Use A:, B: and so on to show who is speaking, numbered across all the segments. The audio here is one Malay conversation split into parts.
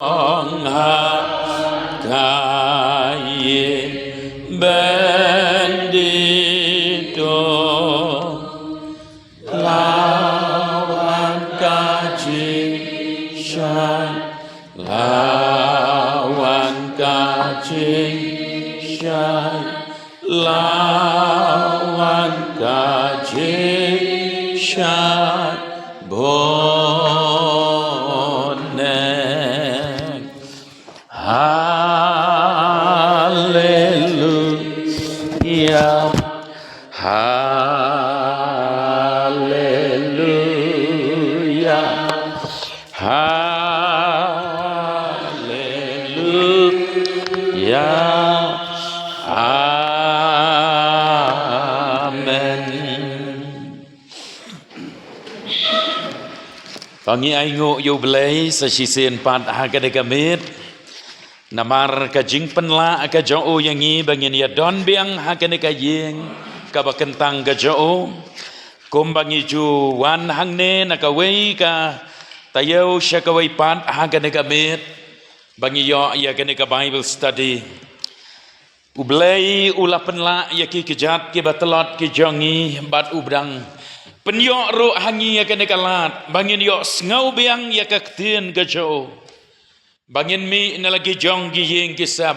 A: Anghayin bendito lawan kajian lawan kajian lawan kajian bonek haleluya haleluya haleluya amen. Pangi aingu yu belai sesisian pat hakadekamit namar ka jing penla ka jo yangi bangin ya don biang hakane ka yeng ka bakentang ka jo kum bangi ju wan hangne na ka wei ka tayo sya ka wei pat hakane ka mit bangi yo ya kane ka Bible study ublei ula penla ya ki kejat ki batelot ki jongi bat ubrang penyok ro hangi ya kane ka lat bangin yo ngau biang ya ka ktien ka jo bangin mi na lagi jong giyeng kisam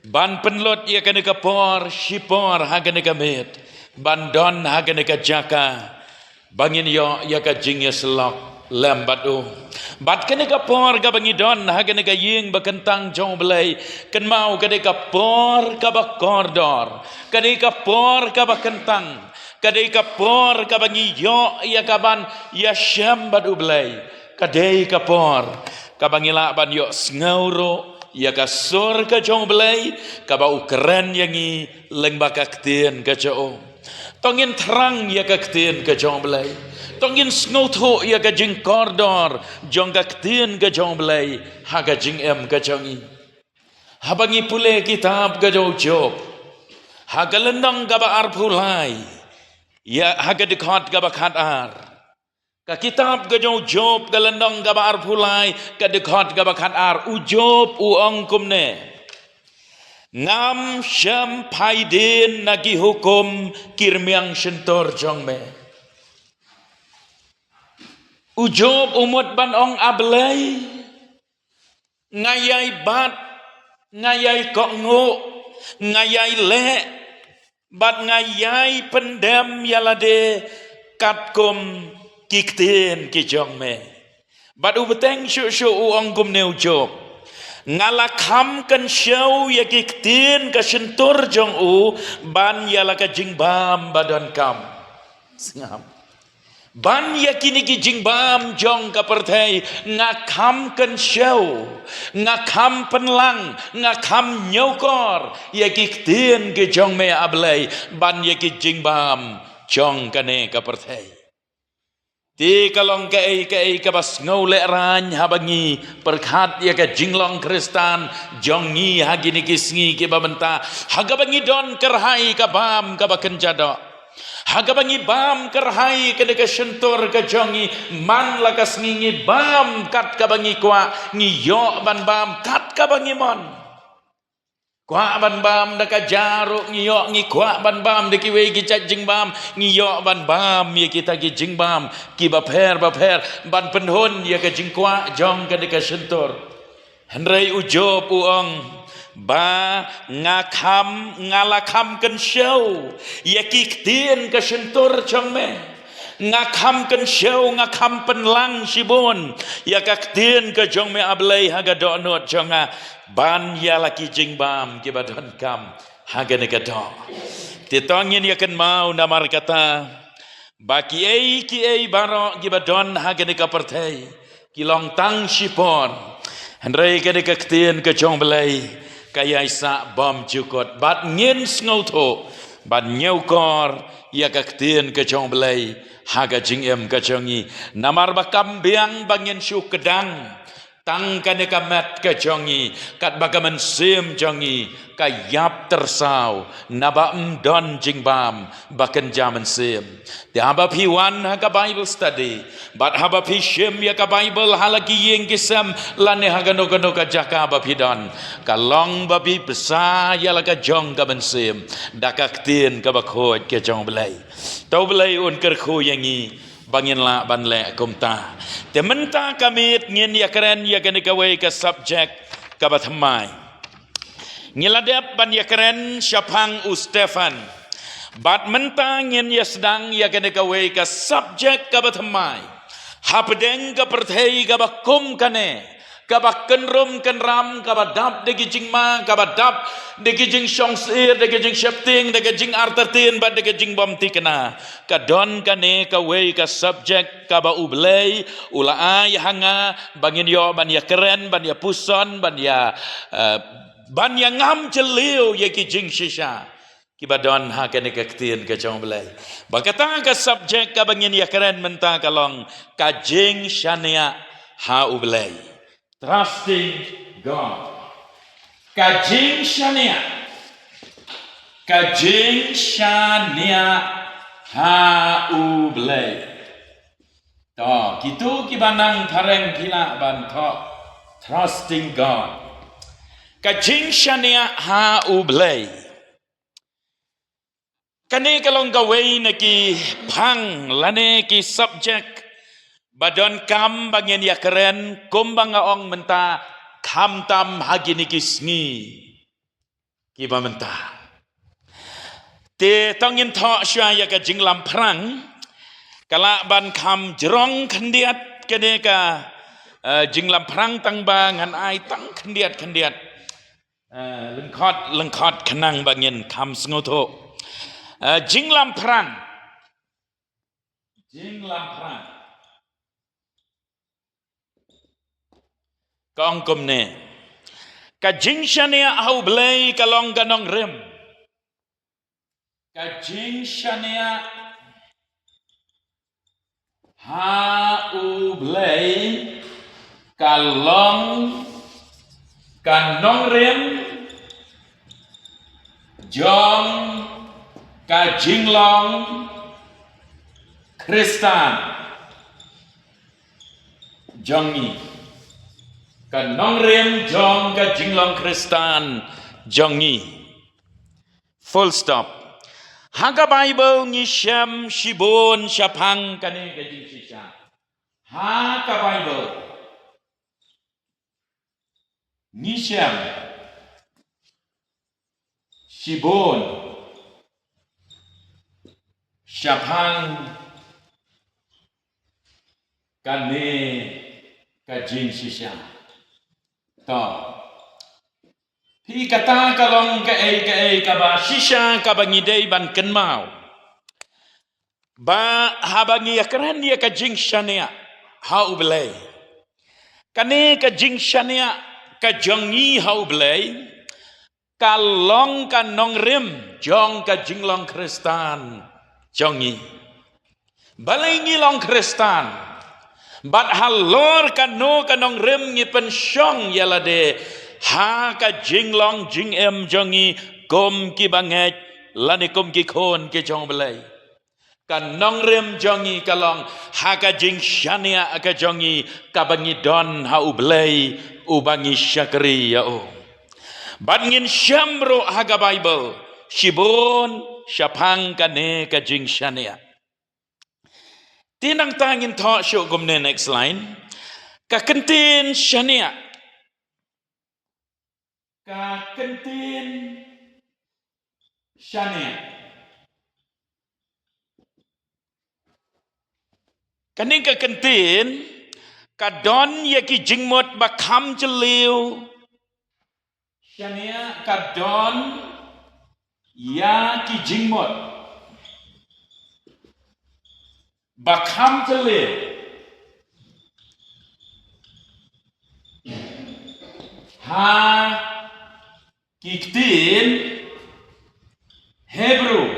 A: ban penlot ia kena kapor shipor hagane kamet ban don hagane ka jaka bangin yo ia ka jing ya selok lambat o bat kena kapor ka bangi don hagane ka yeng bakentang jong belai ken mau kena kapor ka bakordor kena kapor ka bakentang kena kapor ka bangi yo ia ka ban ya syam badu belai kadai kapor kabangila ban yo ngauro ya ka sor ka jong belai ka ba ukren yangi leng bakaktien ka jo tongin terang ya ka ktien ka jong belai tongin snotho ya ka jing kordor jong ka ktien ka jong belai ha ka jing em ka jongi habangi pule kitab ka jo job ha ka lendang ka ba ar pulai ya ha ka dikhat ka ba khat ar ka kitab ka jong job ka landang ka ba ar pulai ka dekhat ka ba khat ar u job u angkumne ngam syam paiden nagi hukum kirmiang sentor jong me u job umut ban ong ablai ngayai bat ngayai kok ngo ngayai le bat ngayai pendem yalade katkum kiktien ki jong me badu beteng shu u angkum neu job ngalakham kan show ya kiktien ka sentur jong u ban ya la ka jingbam badon kam singam ban ya kini ki jingbam jong ka perthai ngakham kan show ngakham penlang ngakham nyokor ya kiktien ki jong me ablai ban ya ki jingbam jong kane ka perthai ti kalong kai ka bas ngau le ran habangi perkhat ya ka jinglong kristan jongi hagini kisngi ke babenta hagabangi don kerhai ka bam ka bakenjado hagabangi bam kerhai ka de ka sentor ka jongi man la ka sngi bam kat ka bangi kwa ngi yo ban bam kat ka bangi mon kwa ban bam da ka jaruk ngiyok ngi kwa ban bam de ki we ki chat jing bam ngiyok ban bam ye kita ki jing bam ki baper ban penhon ye ka jing kwa jong ka de ka sentor henrei ujob uong ba ngakham ngalakham kan show ye ki ktien ka sentor jong me ngakham kan show ngakham penlang sibon ya ka ktien ka jong me ablai haga donot jonga ban ya laki jingbam ki badon kam hagane ka do titongin ya kan mau namar kata baki ki baro ki badon hagane ka perthai ki long tang sipon henrei ka de ka ktien ka jong belai kaya isa bom jukot bat ngin sngoto bat nyeukor ya ka ktien ka jong belai haga jing em ka jongi namar bakam biang bangin syu kedang tang ka ne ka mat ka jongi kat bagaman sim jongi ka yap tersau naba don jingbam bakan jaman sim te haba pi wan ha ka Bible study but haba pi shim ya ka Bible halagi yeng kisam lane ha gano gano ka jaka ba pi don ka long ba pi besa ya la ka jong ka ban sim dakak tin ka ba khoj ke jong belai tau belai un ker khu yangi bangin la ban le kumta te menta kamit ngin ya keren ya gani kawai ka subject ka bathamai ngiladep ban ya keren syapang u Stefan bat menta ngin ya sedang ya gani kawai ka subject ka bathamai hapdeng ka perthei ka bakum kane ka bakenrum kenram ka badap de jingma ka badap de jing shongsir de jing shapting de jing artertin ba de jing bom tikna ka don kane ka wei ka subject ka ba ublei ula ay hanga bangin yo ban ya keren ban ya puson ban ya ngam celiu ye ki jing shisha ki ba don ha kane ka ktin ka chong blei ba kata ka subject ka bangin ya keren menta kalong ka jing shania ha ublei trusting God. Kajing shania ha ublei. To gitu kibanang thareng kila ban to trusting God. Kajing shania ha ublei. Kani kalong gawai na ki pang lane ki subject badon kam bangin ya keren kumbang ong menta kam tam hagini kisngi kiba menta te tongin tho sya ya ka jinglam prang kala ban kam jerong khendiat kene ka jinglam prang tang bangan ai tang khendiat lengkot kenang bangin kam sngoto jinglam prang kong kumne ka jing shania au blei kalong ganong rem ka jing shania ha u blei kalong ganong rem jong ka jinglong Kristan jongi kan nong rem jong ka jinglong Kristan jongi full stop haga Bible ngi syam shibon syapang kane ka jing shisha ha ka Bible ngi syam shibon syapang kane ka jing shisha to pi kata kalong ka ba shisha ka bangidei ban kenmau ba habangi yakran dia ka jing shania ha ublei kane ka jing shania ka jongi ha ublei kalong ka nong rim jong ka jinglong Kristan jongi balai ngilong Kristan bat halor kano kanong rem ngi pensyong yalade ha ka jinglong jing em jongi kom ki banget lani kom ki khon ke jong belai kanong rem jongi kalong ha ka jing shania ka jongi ka bangi don ha ublei ubangi syakri ya o bat ngin syamro ha ka Bible shibon syapang kane ka jing shania tinang tangin tho show gumne next line ka kentin shania kaning ka kentin ka don ye ki jingmot ba kham chliu shania ka don ya ki jingmot Bakham Tele ha kiktin Hebrew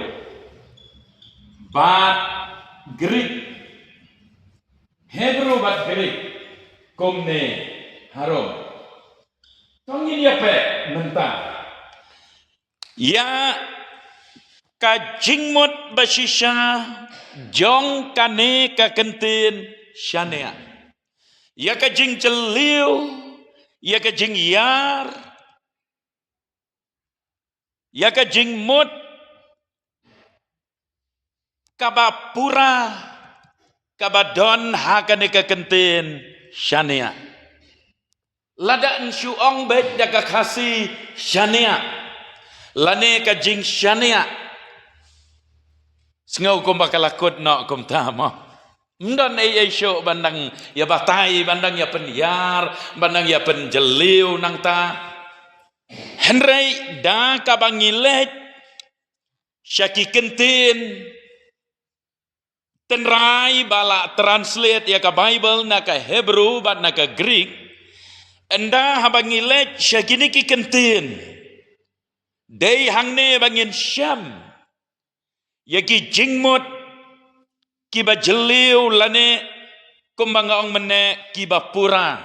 A: bat Greek komne harum. Tongin ya pe mentah. Ya kajingmut basisha jong kane ka kentin shanea. Ya kajing celiu, ya kajing yar, ya kajing mut kabapura kabadon hakane ka kentin shanea. Ladaan syuong bet daka kasi shanea. Lane kajing shanea. Sengau kum bakalakut nak kum tama. Mdan ay syuk bandang ya batai, bandang ya penyar, bandang ya penjeliu nang ta. Henry da kabangilet syaki kentin tenrai bala translate ya ka Bible na ka Hebrew bat na ka Greek. Enda habangilet syaki niki kentin. Day hangne bangin Syam. Yaki jingmut kiba jeliu lane kumbanga ong mene kiba pura.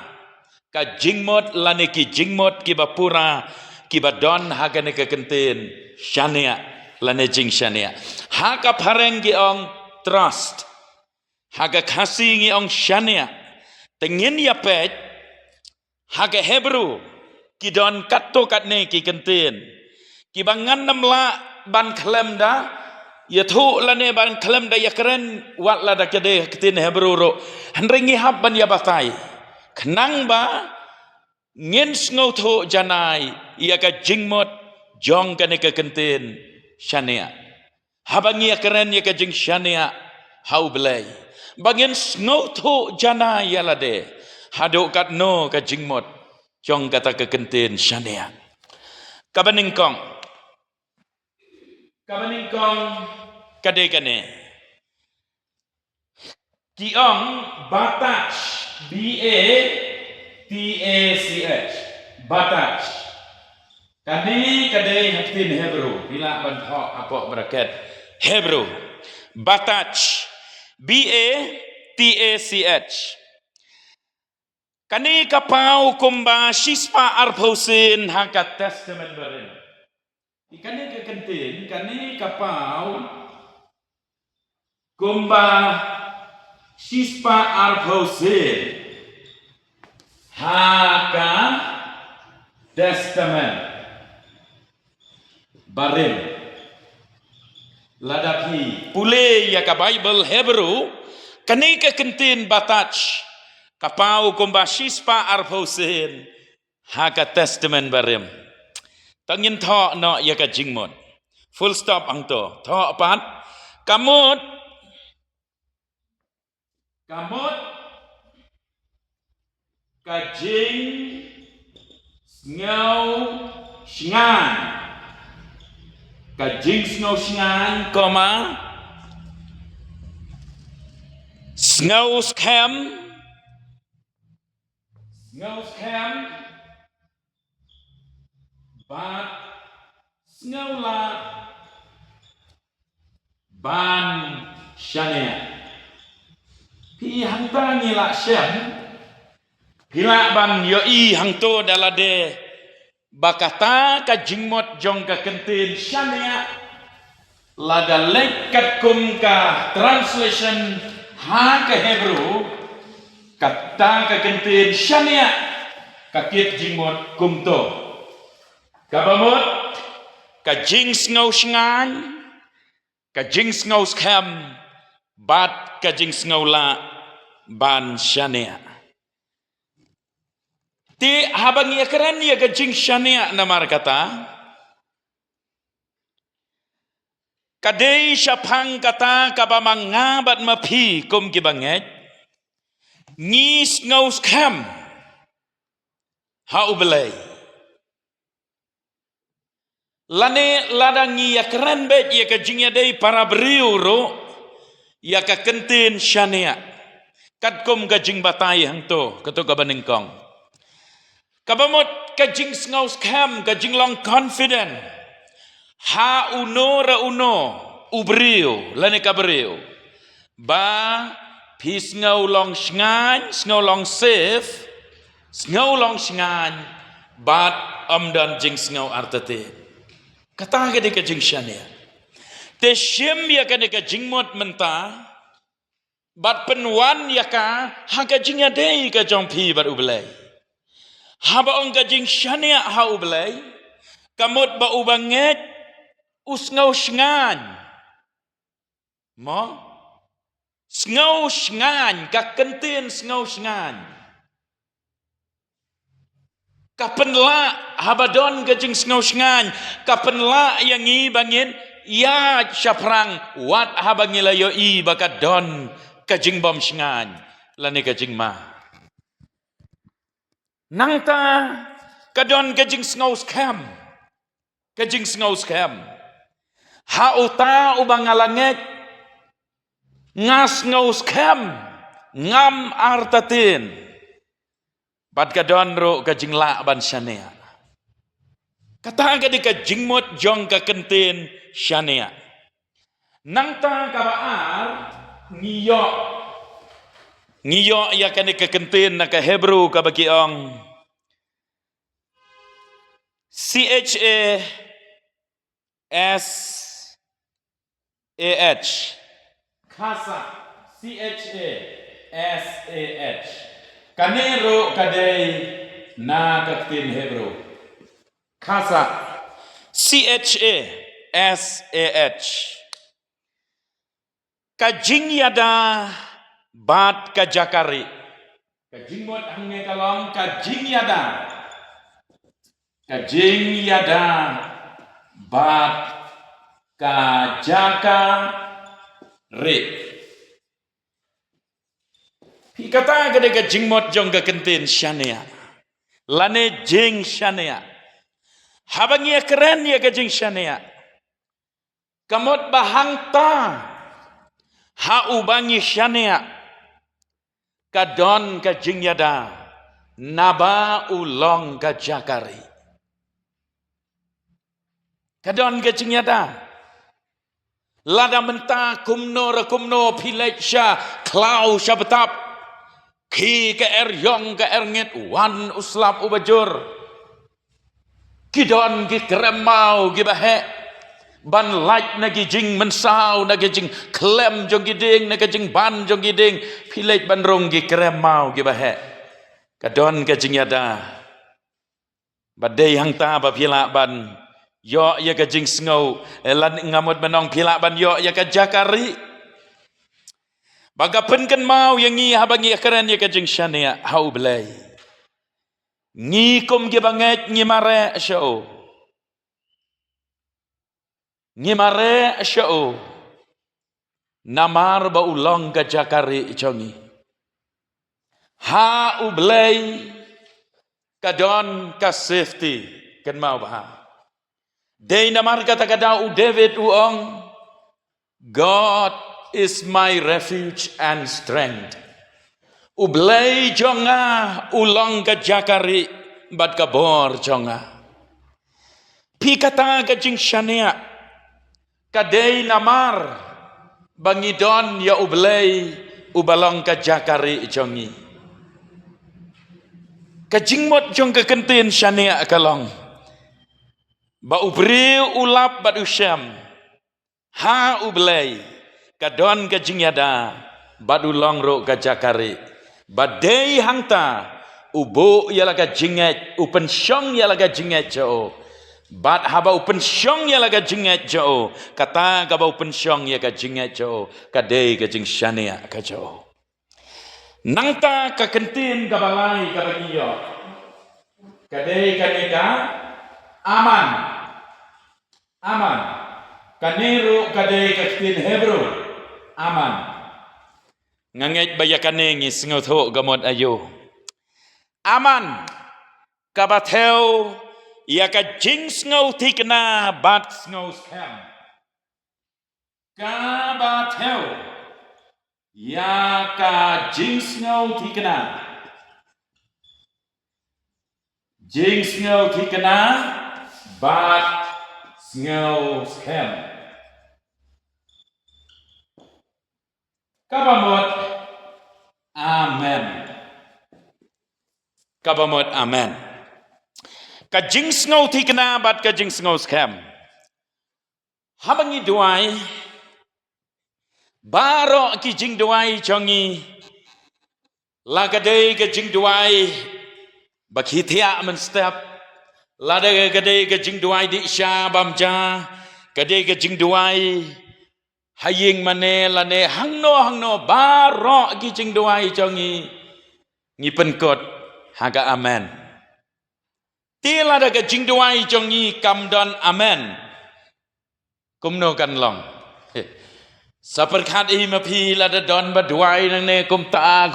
A: Ka jingmut lane ki jingmut kiba pura kiba don hagane ke kentin shania lane jing shania. Haka pareng ki ong trust. Haga kasih ngi ong shania. Tengin ya pet haga Hebrew ki don katto katne ki kentin. Kiba ngannam la ban klem da ya thu lane ban klem da ya keren wat la da kede ketin Hebrew ro handringi hab ban ya batai kenang ba ngin sngo thu janai ya ka jingmot jong kane ka kentin shania habangi ya keren ya ka jing shania hau belai bangin sngo thu janai ya lade hado kat no ka jingmot jong kata ka kentin shania kabaningkong kadekane kiong batach batach batach kade haktin Hebrew bila banthok apa bracket Hebrew batach batach kani kapau kumba shispa arphosin hakat testament barin ikane ke kentin kane kapau kumba shispa arphosin haka testament barin ladapi pule ya ka Bible Hebrew kane ke kentin batach kapau kumba shispa arphosin haka testament barin tangin tho no ya ka jingmon full stop ang to tho pat kamut kajing ngau sngan kajing ngau sngan koma ngau scam bat ngawla ban shania pi hangta ngila syam hila ban yoi hangto dalade bakata ka jingmot jong ka kentin shania lada lekat kum ka translation ha ka Hebrew kata ka kentin shania kakit jingmot kumto kabamot ka jings ngau sngan ka jings ngau scam bat ka jings ngau la ban shania ti habang ya keren ya ka jings shania namar kata kadei syapang kata kabamanga bat mapi kum kibanget ngis ngau scam hau belai lane ladangi ya keren bet ya ka jingya dei para beriu ro ya ka kentin shania kat kum ka jing batai hang to kato ka baningkong kabamot ka jing ngau scam ka jing long confident ha uno ra uno ubrio lane ka beriu ba pis ngau long sngan ngau long safe Ngau long singan bat amdan jing ngau artate. Kata ke deka jing shania. Te shem ya ke deka jing mot menta bat penwan ya ka haka jing ya dei ka jong pi bat ublai. Haba ong ka jing shania ha ublai kamot ba ubanget usngau shngan. Mo ngau shngan ka kentin ngau shngan. Kapenla habadon gajing ngau shngan kapenla yang i bangin ya syaprang wat habangila yo i bakadon kajing bom shngan lani kajing ma nangta kadon kajing ngau skam kajing ngau skam ha uta ubangalanget ngas ngau skam ngam artatin bat kadon ro kajing la ban shanea kata ka di kajing mot jong ka kentin shanea nangta kabaar ngiyo ya ka di ka kentin na ka Hebrew ka bagi ong CHASAH kasa CHASAH kanero kadai na kaktin Hebrew kasa CHASAH kajing yada bat kajakari kajing mot hangne kalong kajing yada bat kajakari Pikata gede ke jingmot jong ke kentin shanea. Lane jing shanea. Habang ia keren ya ke jing shanea. Kamot bahang ta. Ha ubangi shanea. Kadon ke jing yada. Naba ulong ke jakari. Kadon ke jing yada. Lada menta kumno pilek sya. Klau sya betap. Ki ke yong ke ngit wan uslap ubajur kidon ki kremau ki bahe ban like na ki jing mensau na ki jing klem jong giding na ki jing ban jong giding pilek ban rong ki kremau ki bahe kadon ke jing yada badai hang ta ba pila ban yo ya ke jing ngau lan ngamut menong pila ban yo ya ke jakari Bagapan kan mau yang ngi habangi akaran ya kajing shanea hau belai. Ngi kum ge banget ngi mare syau. Ngi mare syau. Namar ba ulong ka jakari chongi. Ha ublay kadon ka safety kan mau ba. Day namar kata kada u David uong God is my refuge and strength. Ublay jonga ulang ka jakari bat kabor jonga. Pikata ka jing shanea kadai namar bangidon ya ublay ubalong ka jakari jongi. Kajingmot jong ka kentin shanea kalong. Ba ubri ulap bat usyam. Ha ublay kadon ka jingyada badulong ro ka jakari badai hangta ubo yala ka jinget upen syong yala ka jinget jo bad haba upen syong yala ka jinget jo kata ka ba upen syong ya ka jinget jo kadai ka jing shania ka jo nangta ka kentin ka balai ka bagiyo kadai ka nika aman kanero kadai ka kentin Hebrew aman nganget bayakane ngi singotho gamot ayo aman kabatheu ya ka jing ngau tikna bat ngau scam kabatheu ya ka jing ngau tikna bat ngau scam Kabamot. Amen. kabamot amen. Kajing sngau thi kena bat kajing sngau scam. Habangi duai baro ki jing duai chongi lagadei ke jing duai bakhithia men step lada gadei ke jing duai di sha bamja gadei ke jing duai haying mane lane hangno baro ki jing duai chongi ngi penkot haga amen. Tila da ke jing duai chongi kamdon amen. Kumno kan long. Saperkat i mapi la da don ba duai nang ne kum ta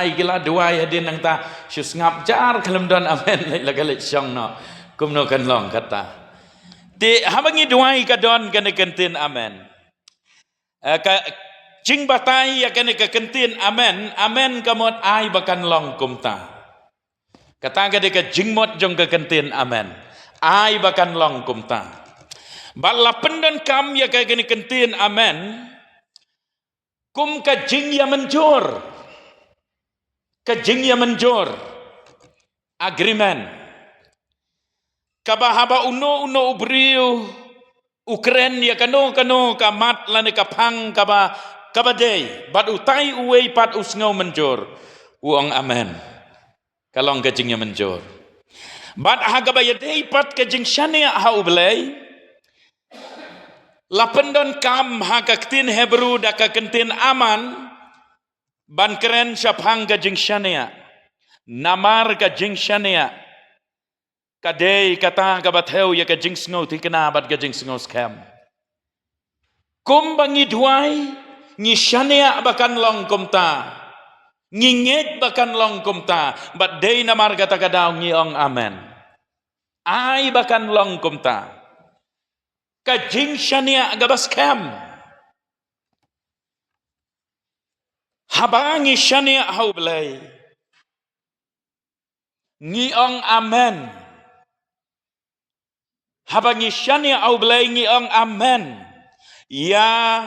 A: igila duai hadin nang ta syus ngap jar kalam don amen la galit syong no. Kumno kan long kata. Ti habangi duai ka don kan kentin amen. Ka jing batai ya kan ke kentin amen kamot ai bakan long kum ta. Kata ga de ka jing mot jong ke kentin amen. Ai bakan long kum ta. Bala pendon kam ya kaya gini kentin amen. Kum kajing ya menjur. Kajing ya menjur. Agreement. Kabahaba uno ubriu. Ukren ya kano kamat lani kapang kabadei. Bat utai uwei pat usngau menjur. Uang amen. Kalong kajing ya menjur. Bat hagabaya dei pat kajing syania hau belai. Lapendon kam hakaktin Hebrew daka kentin aman ban keren syapang ka jing syania namar ka jing syania kadei kata ka batheu ya ka jing sngo tikna bat ka jing sngo scam kum bangi duai ngi syania bakan long kumta nginget bakan long kumta bat dei namar kata kadau ngi ong amen ai bakan long kumta kajing syania gabas kam habangi syania hau belai ngiong amen habangi syania hau belai ngiong amen ya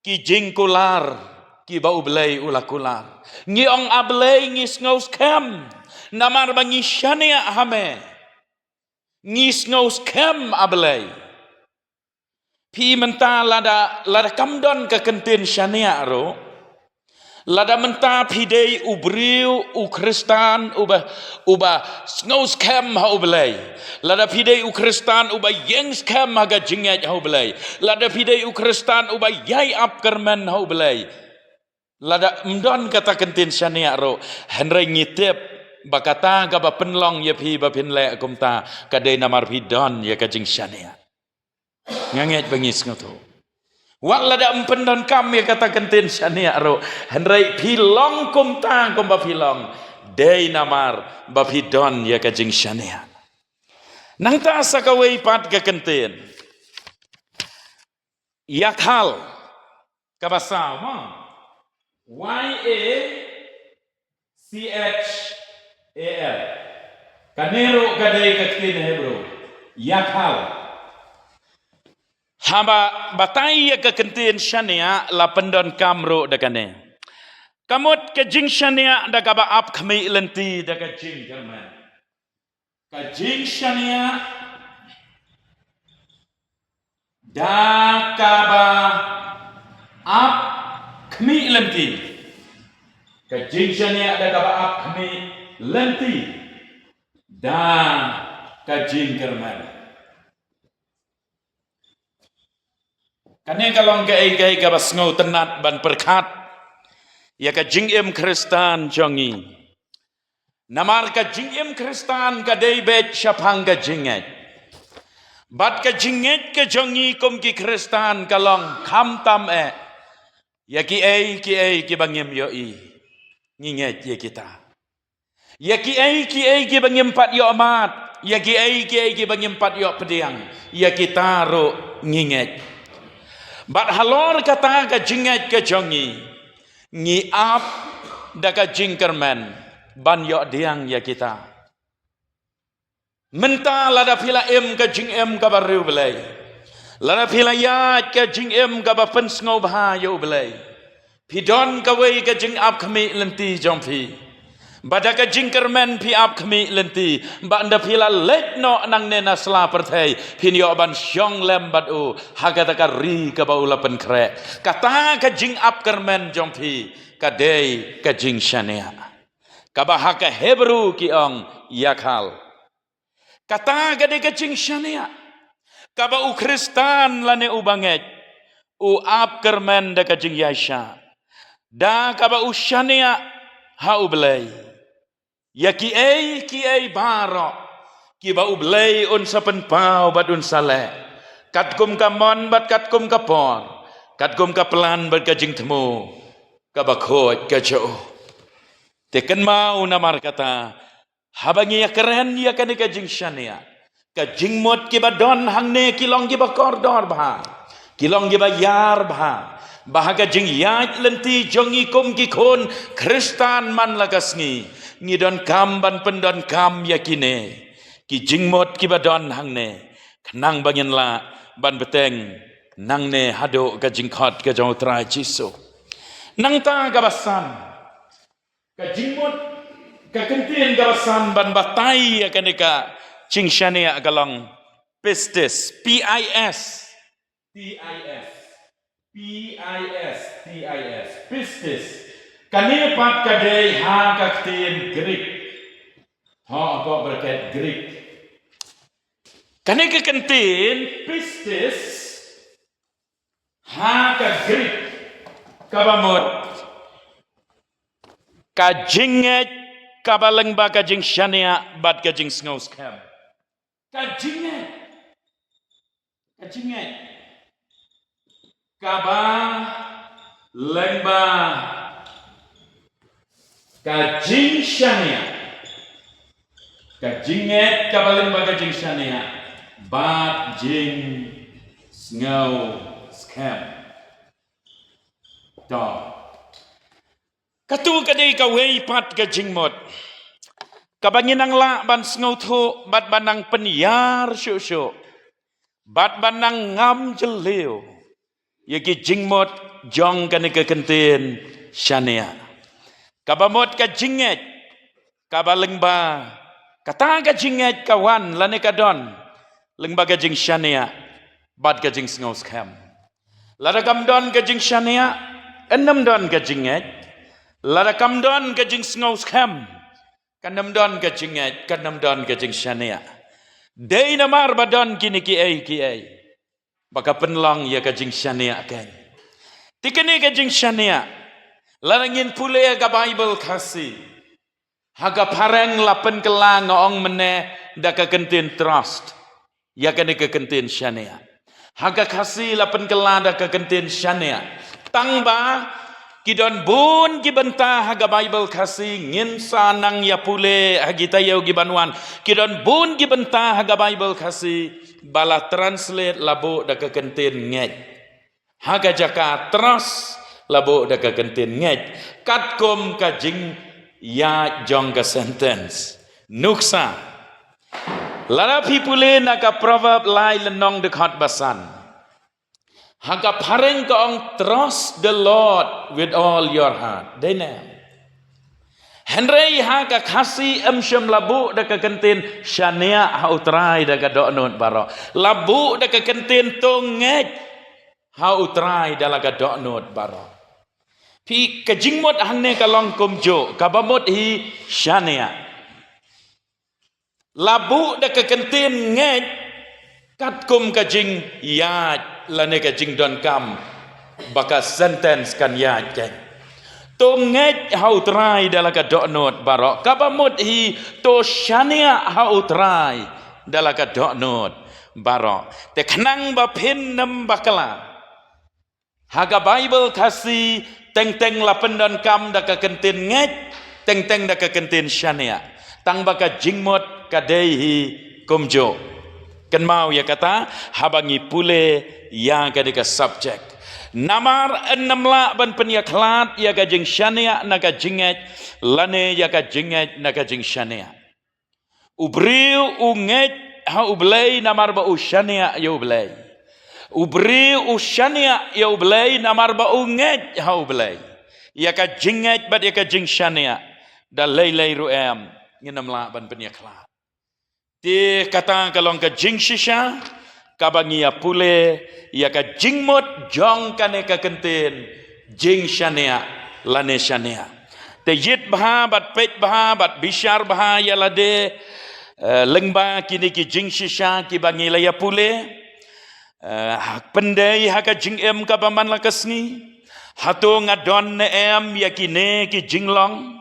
A: ki jing kular ki bau belai ulakular ngiong ablai ngis ngaus kam namar bangi syania hame ngis ngaus kam ablai pi menta lada kamdon ke kentin syania ro lada menta pidei ubriu ukristan uba sngaus kem ha ublai lada pidei ukristan uba yengs kem haga jinget ha ublai lada pidei ukristan uba yai ap kermen ha ublai lada mdon kata kentin syania ro henry ngitip bakata ga ba penlong ye pi ba pinle kumta kadai namar pidon ye kajing syania nganget bengis ngoto wak lada empendon kami kata kentin syania ro henry pilong kum tang kum ba pilong dei namar ba pidon ya kajing syania nang ta sakawei pat ke kentin yakhal kabasa ma YACHAL kanero kadai kentin Hebrew yakhal haba batai ke kentin syania la pendon kamro dakane kamut ke jing syania da ka ba ap khmi lenti da ka jing jerman ka jing syania da ka ba ap khmi lenti ka jing syania da ka ba ap khmi lenti da ka jing jerman kane kalong ke ka basngau tenat ban perkat ya ka jingim kristan jongi namar ka jingim kristan ka debet syapang ka jinget bat ka jinget ka jongi kum ki kristan kalong kham tam ya ki bangim yo i nginget ya kita ya ki bangim pat yo amat ya ki bangim pat yo pediang ya kita ro nginget bat halor kata ka jinget ka jongi ngi ap da ka jingkerman ban yo diang ya kita menta lada pila ka jing ka baru belai lada pila ya ka jing ka ba pen sngo ba yo belai pidon ka wei ka jing ap khami lenti jompi Badaka jingkermen pi ap kami lenti ba anda pila let no nang nena sla perthai pinyo ban syong lem badu hagata ka ri ka baula pen kre kata ka jing ap kermen jong pi ka dei ka jing shania ka bahaka Hebrew ki ong yakal kata ka dei ka jing shania ka ba u Kristan lane u banget u ap kermen da ka jing yasha da ka ba u shania ha u belai ya ki ai baro ki ba ublei un sapen pau bat un sale kat kum kamon bat kat kum kapor kat kum kaplan bat kajing temu ka ba khoj ka jo te kan mau namar kata habangi ya keren ya kan kajing shania kajing mot ki ba don hangne kilong ki ba kordor ba kilong ki ba yar ba bahaga jing yaj lenti jongi kum ki kon Kristan man lagasngi ngidon kam ban pendon kam yakine ki jingmot ki badon hangne knang bangin la ban beteng nang ne hado ka jingkhot ka jong tra jisu nang ta ka basan ka jingmot ka kentien ka basan ban batai ya kaneka chingshane agalong pistis PIS pistis kane pat kadai ha ka kentien Greek ha apa berkat Greek kane ka kentien pistis ha ka Greek kabamot kajinget kabaleng ba kajing shania bat kajing sngaus kam kajinget kaba lengba kajing shania kajinget kabaleng ba kajing shania bat jing sngaus kam to katu kadai ka wei pat ka jingmot kabangin ang la ban sngaw tho bat banang penyar syu bat banang ngam jeleu yaki jingmot jong kane ka kenten shania kabamot ka jinget kabalengba kata ka jinget kawan lane ka don lengba ka jing shania bat ka jing sngaw skam lada kam don ka jing shania enam don ka jinget lada kam don ka jing sngaw skam kanam don ka jinget kanam don ka jing shania dei namar badon kini ki ai baka penlang ya ka jing shania kan tikene ka jing shania larangin pule ka Bible kasi haga pareng lapen kelang ong mene da ka kentin trust ya ka ka kentin shania haga kasi lapen kelang da ka kentin shania tangba kidon bun gibenta haga Bible kasi ngin sanang ya pule hagita yau gibanwan kidon bun gibenta haga Bible kasi bala translate labo da ka kentin ngej haga jaka trust labo da ka kentin ngej katkom ka jing ya jong ka sentence nuksa lara pipule na ka proverb lai lenong de khat basan haga pareng ka ong trust the Lord with all your heart dena Henry haga kasi emsyam labu da ka kentin shania ha utrai da ka doknot baro labu da ka kentin tongej ha utrai da la ka doknot baro pi ka jingmot hangne ka long kumjo kabamot hi shania labu da ka kentin ngej kat kum ka jing yaj lane ka jing don kam baka sentence kan yaj kan to ngej hau trai dala ka doknot barok kabamut hi to shania hau trai dala ka doknot barok te khnang ba phin nam bakala haga Bible kasi teng lapen don kam da ka kentin ngej teng da ka kentin shania tang baka jingmot ka dei hi kumjo kan mau ya kata habangi pule yang ka subject namar enam la ban penyaklat ya ka jing shania na ka jinget lane ya ka jinget na ka jing shania ubriu unget ha ublei namar ba ushania ya ublei ubriu ushania ya ublei namar ba unget ha ublei ya ka jinget ba ya ka jing shania da lei ruem nginam la ban penyakla ti kata kalong ka jing shisha kabangia pule ya ka jingmot jong kane ka kenten jing shanea lane shanea te yit bha bat pet bha bat bishar bha ya lade lengba kini ki jing shisha ki bangi la ya pule pendai ha ka jing em ka baman la kasni hato ngadon ne em ya kine ki jinglong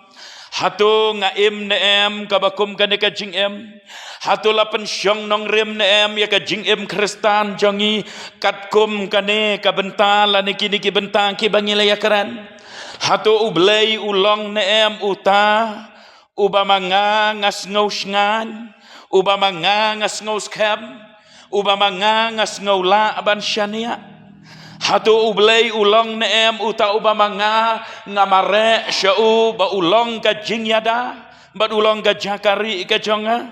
A: hato nga em ne em ka bakum kane ka jing em hato la pensyong nong rem ne em ya ka jing em kristan jongi kat kum kane ka bental la ne kini ki bentang ki bangi la ya kran hato ublei ulong ne em uta ubamanga ngas ngaus ngan ubamanga ngas ngaus kham ubamanga ngas ngaula aban syania hato ublei ulong ne em uta ubamanga ngamare syau ba ulong ka jing yada ba ulong ka jakari ka jonga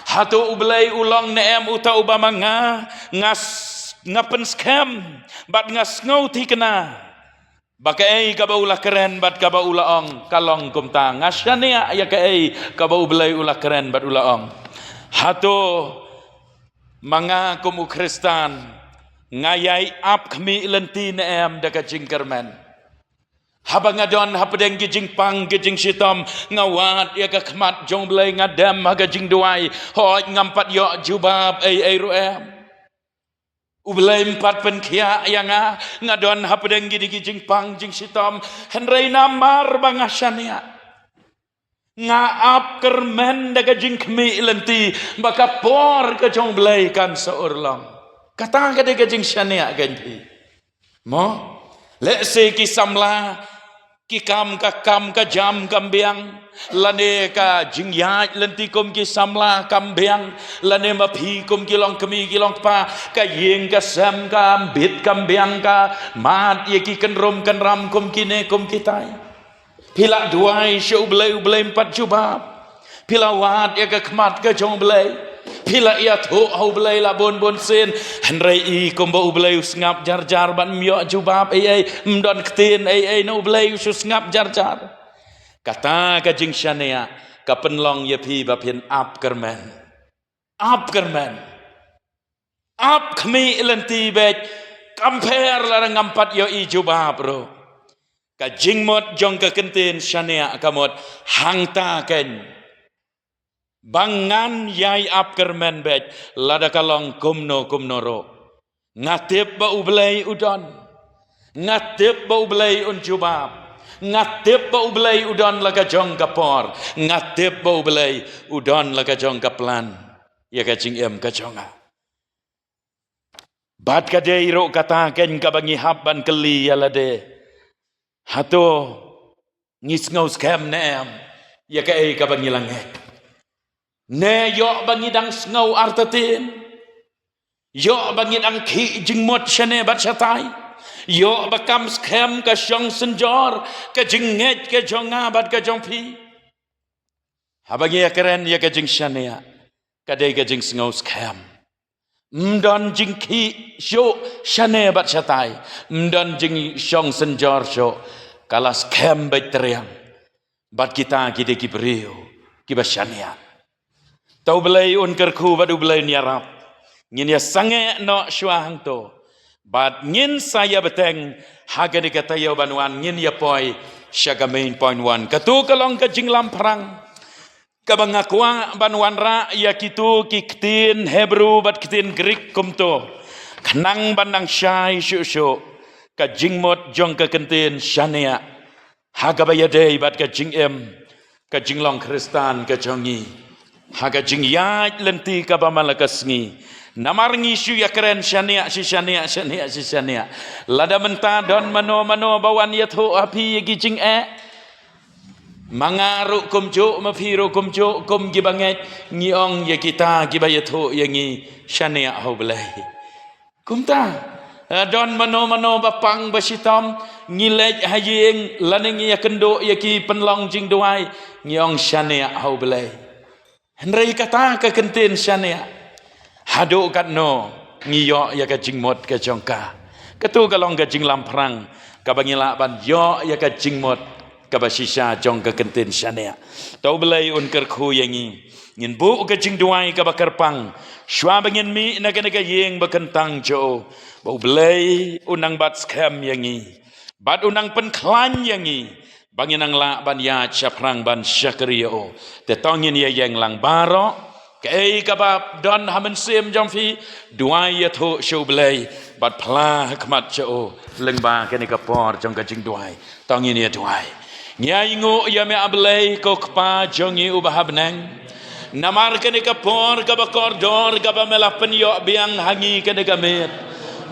A: hato ublei ulong ne em uta ubamanga ngas ngapen scam bat ngas ngau ti kena bakai ka ba ula keren bat ka ba ula ong kalong kumta ngasania ya kai ka ba ublei ula keren bat ula ong hato manga kumu kristan ngayai ap kami lenti ne em daka jingkermen habangadon hapadeng gijing pang gijing sitom ngawat ya ka khmat jong blai ngadam haga jing duai hoi ngampat yo jubab ai ruem ublai empat penkia yanga ngadon hapadeng gijing pang jing sitom henrei namar bangasania ngaap kermen daga jing kmi lenti baka por ka jong blai kan seurlang kata ka daga jing syania ganti mo le se ki samla ki kam ka jam kambiang lane ka jing ya lenti kom ki samla kambiang lane ma phi kom ki long kmi ki long pa ka yeng ka sam ka bit kambiang ka mat ye ki kenrom kenram kom ki ne kom ki tai pila duai syau belai empat jubab pila wat ya ka khmat ka jong belai pila ia tho au belai la bon sen henrei i kombo belai usngap jar ban myo jubab ai mdon ktin ai no belai usngap jar kata ka jing shanea ka penlong ye phi ba phin ap kermen ap khmi lenti bet compare la ngampat yo i jubab ro ka jingmot jong ka kenten shanea kamot hangta ken bangan yai ap kermen bet lada kalong kumno ro ngatip ba ublei udon ngatip ba ublei unjubab ngatip ba ublei udon laga jong kapor ngatip ba ublei udon laga jong kaplan ya ka jing em ka jonga bat ka de iro kata ken ka bangi haban keli yalade hato ngis ngaus kem ne em ya ka ei ka bangi langet ne yo bangi dang ngau artatin yo bangi dang ki jingmot shane bat shatai yo bakam skem ka shong senjor ka jinget ka jonga bat ka jongpi habangi ya keren ya ka jing shane ya ka dei ka jing ngaus kem mdon jing ki sho shane bat shatai mdon jing shong senjor sho kalas kem beteriang bat kita kide ki brio ki basyania tau belai un kerku badu belai niarap ngin ya sange no syuang to bat ngin saya beteng haga de kata yo banwan ngin ya poi syaga main point 1 katu kalong ka jinglam perang kabangakwa banwan ra ya kitu kiktin hebrew bat kitin greek kumto kenang bandang syai syusyu ka jingmot jong ka kenten shanea haga bayadei bat ka jing em ka jinglong kristan ka jongi haga jing ya lenti ka bamalakasngi namar ngisyu ya keren shanea lada menta don mano bawan ya tho api gi jing mangaru kumjo mafiro kumjo kum gibanget ngiong ya kita gibayat ho yangi shanea ho belai kumta don mano bapang basitam ngilej hayeng laneng ya kendo ya ki penlong jing duai ngiong shanea hau belai henrei kata ka kenten shanea hado kat no ngiyo ya ka jingmot ka jongka ketu kalong ka jing lamprang ka bangila ban yo ya ka jingmot kabasisa jong ka kentin syania tau belai un kerku yangi ngin bu ka jing duai ka bakar pang shwa bangin mi na ka yeng bakentang jo bau belai unang bat scam yangi bat unang penklan yangi bangin ang la ban ya chaprang ban syakriyo te tongin ya yang lang baro kei kabab don hamen sim jong fi duai ya tho show belai bat pla khmat cho leng ba ke ni ka por jong ka jing duai tongin ya duai nyai ngo ya me ablei ko kpa jongi ubah benang namar ke ni ka por ka bakor dor ka ba melapen yo biang hangi ke ni ka met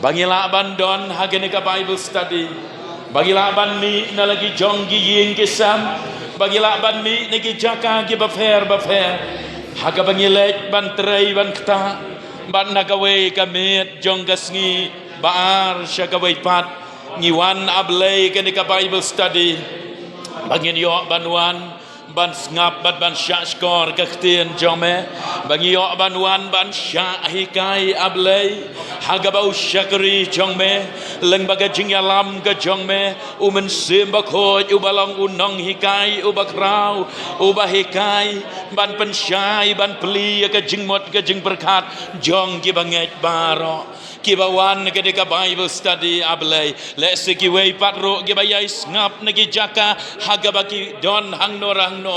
A: bangila bandon ha ke ni ka bible study bangila ban mi na lagi jong gi ying kisam bangila ban mi ni ki jaka gi ba fair haga bangilek ban trei ban kta ban nagawe ka met jong gasngi baar syagawe pat ngiwan ablei ke ni ka bible study bangin yo banwan ban ngap ban syak skor ka ktien jome bagi yo banwan ban syak hikai ablei haga bau syakri jome leng baga jing alam ka jome umen sim ba khoj ubalong unong hikai ubakrau ubahikai ban pensyai ban peli ka jing mot ka jing berkat jong ki banget baro kibawan ke deka bible study ablei le siki wei patro ki bayai ngap nagi jaka haga bagi don hang no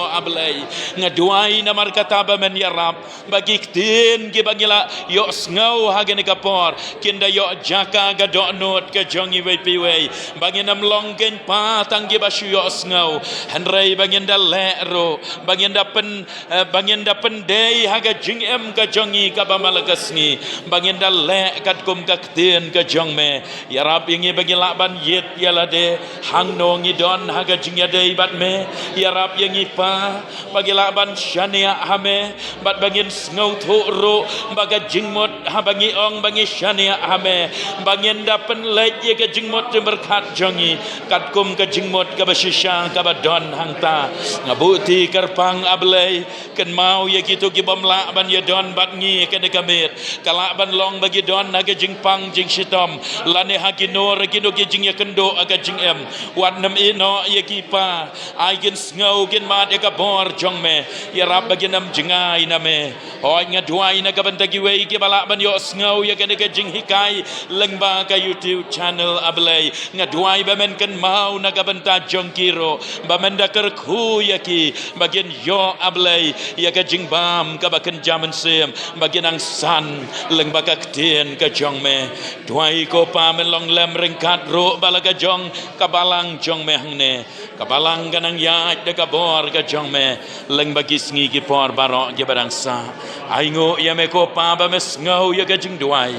A: ablei ngaduai namar kata ba men yarab bagi tin ki bagila yo ngau haga ni kapor kinda yo jaka ga do not ke jongi wei pi wei bagi nam long gen pa tang ki basu yo ngau hanrei bagi nda lero bagi nda pen dei haga jing em ka jongi ka ba malagasngi bagi nda le kat kum ka ktien ka jong me ya rab ingi bagi laban yet ya lade hang no ngi don haga jing ya dei bat me ya rab ingi pa bagi laban syania hame bat bangin ngau tho ro baga jing mot ha bangi ong bangi syania hame bangin da pen lek ye ka jing mot berkat jongi kat kum ka jing mot ka basisha ka badon hang ta ngabuti kerpang ablei ken mau ye kitu ki bomla ban ye don bat ngi ke de kamet kala ban long bagi don naga jing pang jing sitom lane hagino regino ki jing ya kendo aga jing em wat nam ino ye ki pa ai gen ngau gen mat e ka bor jong me ya rab bagi nam jingai na me oi ngaduai na ka bantagi wei ki bala ban yo ngau ya ke jing hikai lengba ka YouTube channel ablei ngaduai ba men ken mau na ka banta jong kiro ba men da ker khu ya ki bagin yo ablei ya ka jing bam ka ba ken jaman sem bagin ang san lengba ka ktien ka jong me duai ko pa men long lem ringkat ro balaga jong kabalang jong me hangne kabalang ganang ya de ka bor ka jong me leng bagi sngi ki por barok ge barang sa aingo ya me ko pa ba mes ngau ya ka jing duai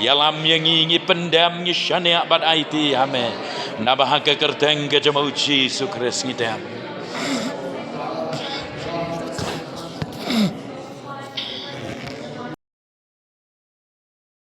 A: ya lam yang ngi pendam ngi syania bat IT ame nabah ka kerteng ke jamau Yesus Kristus